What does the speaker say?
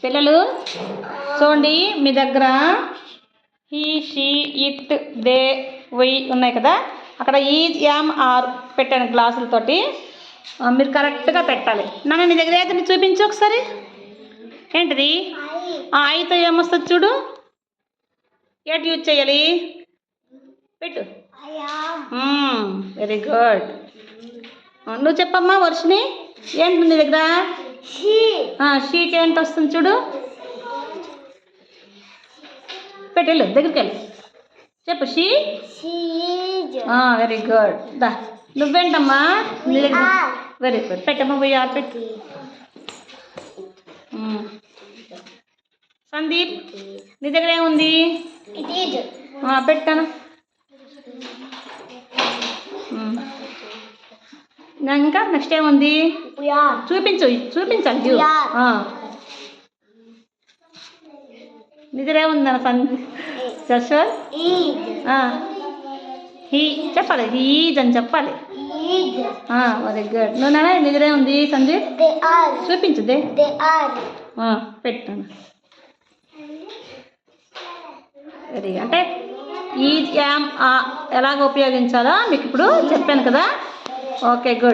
పిల్లలు చూడండి, మీ దగ్గర హీ, షీ, ఇట్, దే, వై ఉన్నాయి కదా. అక్కడ ఈజ్, యామ్, ఆర్ పెట్టాను గ్లాసులతోటి. మీరు కరెక్ట్గా పెట్టాలి. నాన్న నీ దగ్గర అయితే చూపించు ఒకసారి. ఏంటిది? ఐతో ఏమొస్తుంది చూడు. ఏంటి యూజ్ చేయాలి? పెట్టు. Very good. నువ్వు చెప్పమ్మా వర్షిని. ఏంటి నీ దగ్గర? షీకి ఏంటి వస్తుంది చూడు. పెట్టెళ్ళు, దగ్గరికి వెళ్ళి చెప్పు. షీ. Very good. దా నువ్వేంటమ్మా నీ దగ్గర? Very good. పెట్టమ్మా, పోయి ఆర్ పెట్టు. సందీప్ నీ దగ్గర ఏముంది? పెట్టాను. ఇంకా నెక్స్ట్ ఏముంది? చూపించాలి. నీ దగ్గర ఏముంది అన్న సందీప్? జస్వర్ హీ చెప్పాలి. హీజ్ అని చెప్పాలి. Very good. నువ్వు నాన్న నీ దగ్గర ఏముంది సందీప్? చూపించు. పెట్టాను. వెరీ అంటే ఈ యామ్ ఎలాగ ఉపయోగించాలో మీకు ఇప్పుడు చెప్పాను కదా. Okay, good.